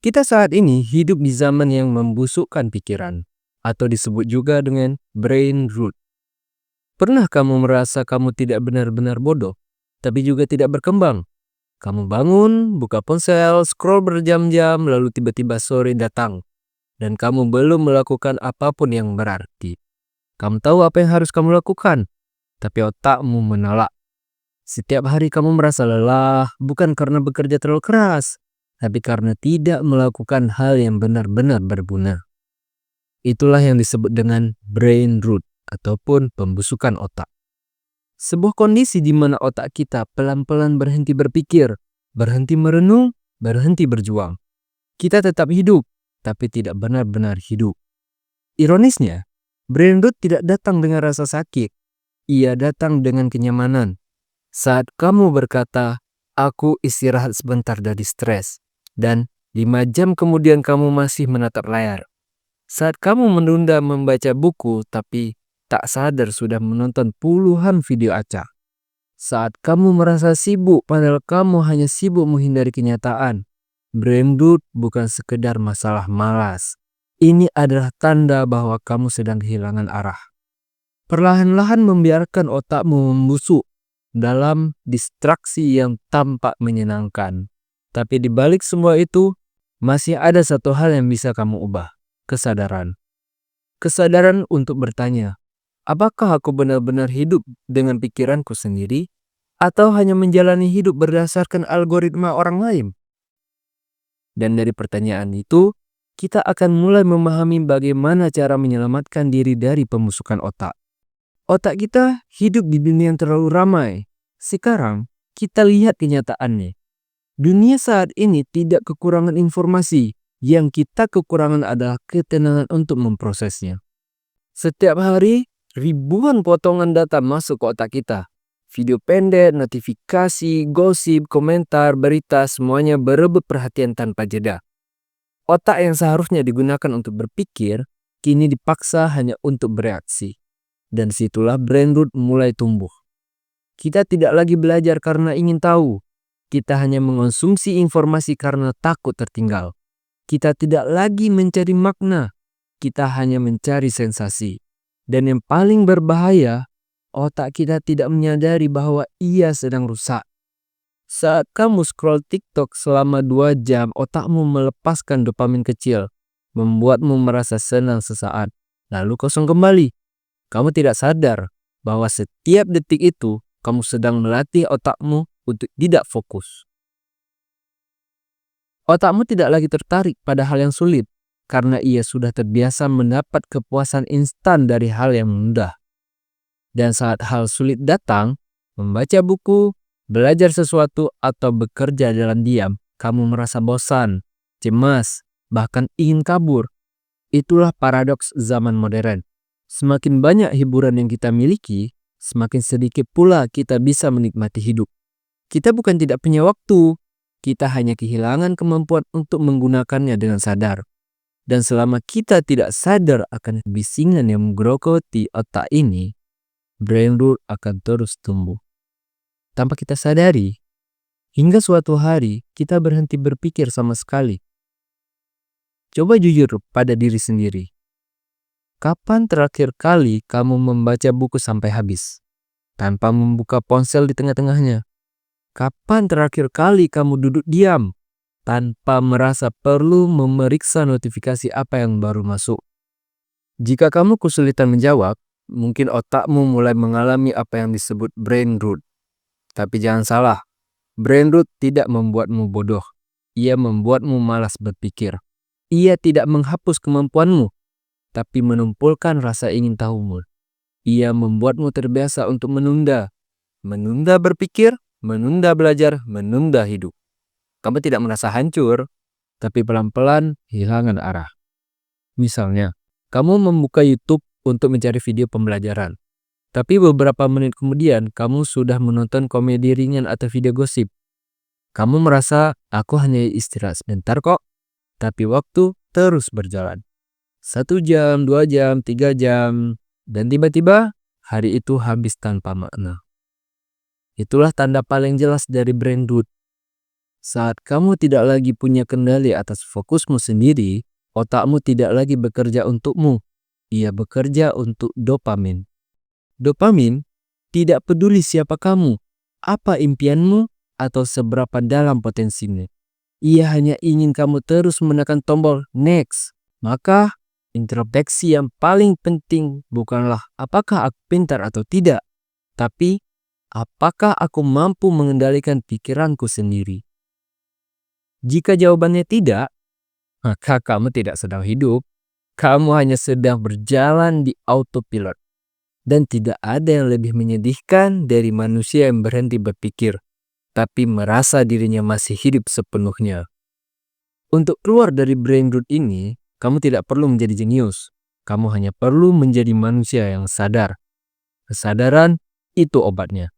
Kita saat ini hidup di zaman yang membusukkan pikiran, atau disebut juga dengan brain rot. Pernah kamu merasa kamu tidak benar-benar bodoh, tapi juga tidak berkembang? Kamu bangun, buka ponsel, scroll berjam-jam, lalu tiba-tiba sore datang, dan kamu belum melakukan apapun yang berarti. Kamu tahu apa yang harus kamu lakukan, tapi otakmu menolak. Setiap hari kamu merasa lelah, bukan karena bekerja terlalu keras, tapi karena tidak melakukan hal yang benar-benar berguna. Itulah yang disebut dengan brain rot ataupun pembusukan otak. Sebuah kondisi di mana otak kita pelan-pelan berhenti berpikir, berhenti merenung, berhenti berjuang. Kita tetap hidup, tapi tidak benar-benar hidup. Ironisnya, brain rot tidak datang dengan rasa sakit. Ia datang dengan kenyamanan. Saat kamu berkata, aku istirahat sebentar dari stres, dan 5 jam kemudian kamu masih menatap layar. Saat kamu menunda membaca buku tapi tak sadar sudah menonton puluhan video acak. Saat kamu merasa sibuk padahal kamu hanya sibuk menghindari kenyataan. Brain rot bukan sekedar masalah malas. Ini adalah tanda bahwa kamu sedang kehilangan arah. Perlahan-lahan membiarkan otakmu membusuk dalam distraksi yang tampak menyenangkan. Tapi di balik semua itu, masih ada satu hal yang bisa kamu ubah. Kesadaran. Kesadaran untuk bertanya, apakah aku benar-benar hidup dengan pikiranku sendiri? Atau hanya menjalani hidup berdasarkan algoritma orang lain? Dan dari pertanyaan itu, kita akan mulai memahami bagaimana cara menyelamatkan diri dari pembusukan otak. Otak kita hidup di dunia yang terlalu ramai. Sekarang, kita lihat kenyataannya. Dunia saat ini tidak kekurangan informasi. Yang kita kekurangan adalah ketenangan untuk memprosesnya. Setiap hari, ribuan potongan data masuk ke otak kita. Video pendek, notifikasi, gosip, komentar, berita, semuanya berebut perhatian tanpa jeda. Otak yang seharusnya digunakan untuk berpikir, kini dipaksa hanya untuk bereaksi. Dan situlah brain rot mulai tumbuh. Kita tidak lagi belajar karena ingin tahu. Kita hanya mengonsumsi informasi karena takut tertinggal. Kita tidak lagi mencari makna. Kita hanya mencari sensasi. Dan yang paling berbahaya, otak kita tidak menyadari bahwa ia sedang rusak. Saat kamu scroll TikTok selama 2 jam, otakmu melepaskan dopamin kecil, membuatmu merasa senang sesaat, lalu kosong kembali. Kamu tidak sadar bahwa setiap detik itu kamu sedang melatih otakmu untuk tidak fokus. Otakmu tidak lagi tertarik pada hal yang sulit karena ia sudah terbiasa mendapat kepuasan instan dari hal yang mudah. Dan saat hal sulit datang, membaca buku, belajar sesuatu, atau bekerja dalam diam, kamu merasa bosan, cemas, bahkan ingin kabur. Itulah paradoks zaman modern. Semakin banyak hiburan yang kita miliki, semakin sedikit pula kita bisa menikmati hidup. Kita bukan tidak punya waktu, kita hanya kehilangan kemampuan untuk menggunakannya dengan sadar. Dan selama kita tidak sadar akan bisingan yang menggerogoti otak ini, brain rot akan terus tumbuh. Tanpa kita sadari, hingga suatu hari kita berhenti berpikir sama sekali. Coba jujur pada diri sendiri. Kapan terakhir kali kamu membaca buku sampai habis, tanpa membuka ponsel di tengah-tengahnya? Kapan terakhir kali kamu duduk diam, tanpa merasa perlu memeriksa notifikasi apa yang baru masuk? Jika kamu kesulitan menjawab, mungkin otakmu mulai mengalami apa yang disebut brain rot. Tapi jangan salah, brain rot tidak membuatmu bodoh. Ia membuatmu malas berpikir. Ia tidak menghapus kemampuanmu, tapi menumpulkan rasa ingin tahumu. Ia membuatmu terbiasa untuk menunda. Menunda berpikir, menunda belajar, menunda hidup. Kamu tidak merasa hancur, tapi pelan-pelan kehilangan arah. Misalnya, kamu membuka YouTube untuk mencari video pembelajaran. Tapi beberapa menit kemudian, kamu sudah menonton komedi ringan atau video gosip. Kamu merasa, aku hanya istirahat sebentar kok. Tapi waktu terus berjalan. 1 jam, 2 jam, 3 jam. Dan tiba-tiba, hari itu habis tanpa makna. Itulah tanda paling jelas dari brain rot. Saat kamu tidak lagi punya kendali atas fokusmu sendiri, otakmu tidak lagi bekerja untukmu. Ia bekerja untuk dopamin. Dopamin tidak peduli siapa kamu, apa impianmu, atau seberapa dalam potensimu. Ia hanya ingin kamu terus menekan tombol next. Maka, introspeksi yang paling penting bukanlah apakah aku pintar atau tidak, tapi apakah aku mampu mengendalikan pikiranku sendiri. Jika jawabannya tidak, maka kamu tidak sedang hidup. Kamu hanya sedang berjalan di autopilot. Dan tidak ada yang lebih menyedihkan dari manusia yang berhenti berpikir, tapi merasa dirinya masih hidup sepenuhnya. Untuk keluar dari brain root ini, kamu tidak perlu menjadi jenius. Kamu hanya perlu menjadi manusia yang sadar. Kesadaran itu obatnya.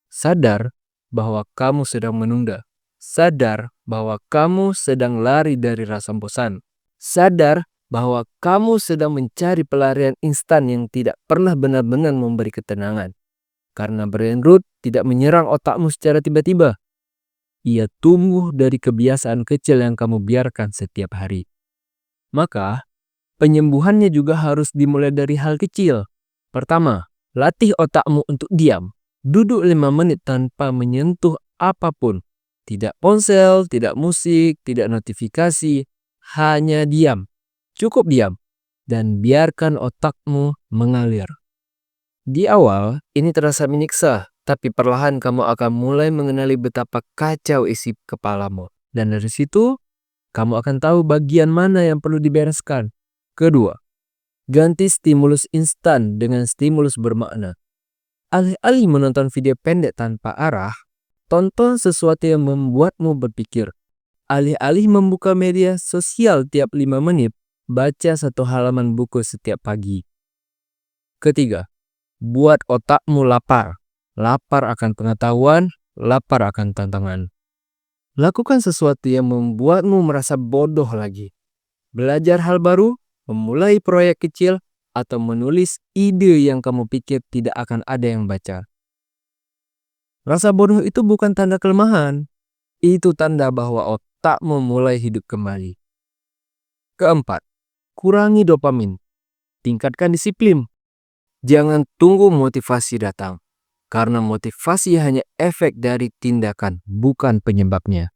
Sadar bahwa kamu sedang menunda. Sadar bahwa kamu sedang lari dari rasa bosan. Sadar bahwa kamu sedang mencari pelarian instan yang tidak pernah benar-benar memberi ketenangan. Karena brain root tidak menyerang otakmu secara tiba-tiba. Ia tumbuh dari kebiasaan kecil yang kamu biarkan setiap hari. Maka, penyembuhannya juga harus dimulai dari hal kecil. Pertama, latih otakmu untuk diam. Duduk 5 menit tanpa menyentuh apapun. Tidak ponsel, tidak musik, tidak notifikasi, hanya diam. Cukup diam, dan biarkan otakmu mengalir. Di awal, ini terasa menyiksa, tapi perlahan kamu akan mulai mengenali betapa kacau isi kepalamu. Dan dari situ, kamu akan tahu bagian mana yang perlu dibereskan. Kedua, ganti stimulus instan dengan stimulus bermakna. Alih-alih menonton video pendek tanpa arah, tonton sesuatu yang membuatmu berpikir. Alih-alih membuka media sosial tiap 5 menit, baca 1 halaman buku setiap pagi. Ketiga, buat otakmu lapar. Lapar akan pengetahuan, lapar akan tantangan. Lakukan sesuatu yang membuatmu merasa bodoh lagi. Belajar hal baru, memulai proyek kecil, atau menulis ide yang kamu pikir tidak akan ada yang baca. Rasa bodoh itu bukan tanda kelemahan. Itu tanda bahwa otakmu mulai hidup kembali. Keempat, kurangi dopamin. Tingkatkan disiplin. Jangan tunggu motivasi datang. Karena motivasi hanya efek dari tindakan, bukan penyebabnya.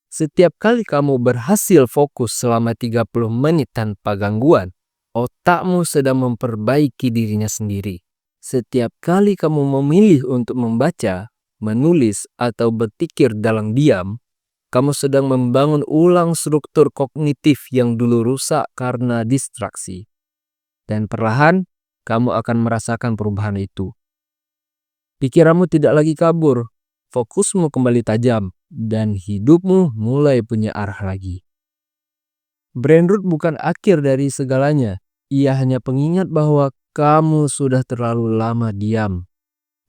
Setiap kali kamu berhasil fokus selama 30 menit tanpa gangguan, otakmu sedang memperbaiki dirinya sendiri. Setiap kali kamu memilih untuk membaca, menulis, atau berpikir dalam diam, kamu sedang membangun ulang struktur kognitif yang dulu rusak karena distraksi. Dan perlahan, kamu akan merasakan perubahan itu. Pikiranmu tidak lagi kabur, fokusmu kembali tajam, dan hidupmu mulai punya arah lagi. Brain root bukan akhir dari segalanya. Ia hanya pengingat bahwa kamu sudah terlalu lama diam.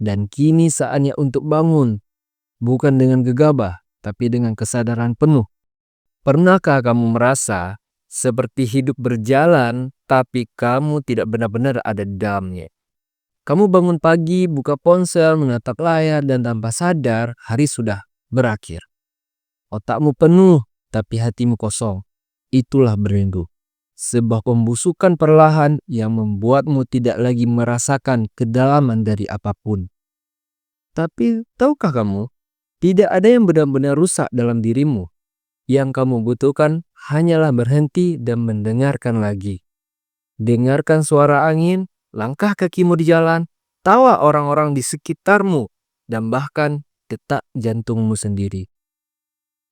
Dan kini saatnya untuk bangun. Bukan dengan gegabah, tapi dengan kesadaran penuh. Pernahkah kamu merasa seperti hidup berjalan, tapi kamu tidak benar-benar ada di dalamnya? Kamu bangun pagi, buka ponsel, menatap layar, dan tanpa sadar, hari sudah berakhir. Otakmu penuh, tapi hatimu kosong. Itulah brain root. Sebuah pembusukan perlahan yang membuatmu tidak lagi merasakan kedalaman dari apapun. Tapi tahukah kamu, tidak ada yang benar-benar rusak dalam dirimu. Yang kamu butuhkan hanyalah berhenti dan mendengarkan lagi. Dengarkan suara angin, langkah kakimu di jalan, tawa orang-orang di sekitarmu, dan bahkan detak jantungmu sendiri.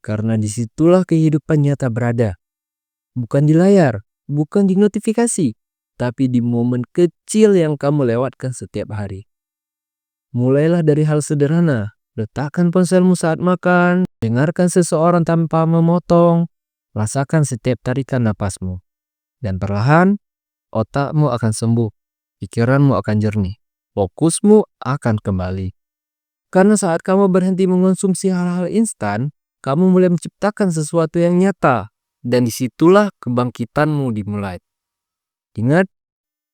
Karena disitulah kehidupan nyata berada. Bukan di layar, bukan di notifikasi, tapi di momen kecil yang kamu lewatkan setiap hari. Mulailah dari hal sederhana. Letakkan ponselmu saat makan, dengarkan seseorang tanpa memotong, rasakan setiap tarikan napasmu. Dan perlahan, otakmu akan sembuh, pikiranmu akan jernih, fokusmu akan kembali. Karena saat kamu berhenti mengonsumsi hal-hal instan, kamu mulai menciptakan sesuatu yang nyata, dan disitulah kebangkitanmu dimulai. Ingat,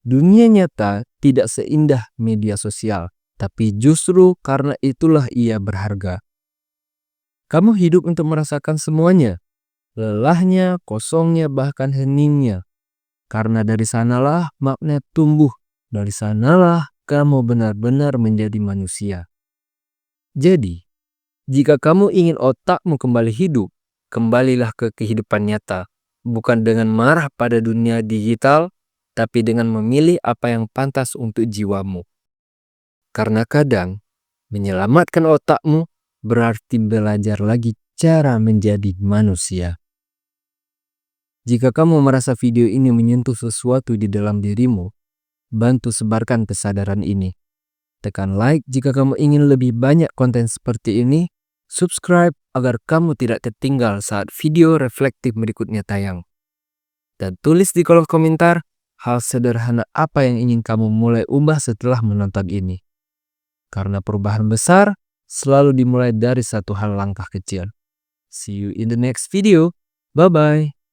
dunia nyata tidak seindah media sosial, tapi justru karena itulah ia berharga. Kamu hidup untuk merasakan semuanya, lelahnya, kosongnya, bahkan heningnya. Karena dari sanalah magnet tumbuh, dari sanalah kamu benar-benar menjadi manusia. Jadi, jika kamu ingin otakmu kembali hidup, kembalilah ke kehidupan nyata. Bukan dengan marah pada dunia digital, tapi dengan memilih apa yang pantas untuk jiwamu. Karena kadang, menyelamatkan otakmu berarti belajar lagi cara menjadi manusia. Jika kamu merasa video ini menyentuh sesuatu di dalam dirimu, bantu sebarkan kesadaran ini. Tekan like jika kamu ingin lebih banyak konten seperti ini. Subscribe agar kamu tidak ketinggal saat video reflektif berikutnya tayang. Dan tulis di kolom komentar hal sederhana apa yang ingin kamu mulai ubah setelah menonton ini. Karena perubahan besar selalu dimulai dari satu hal langkah kecil. See you in the next video. Bye-bye.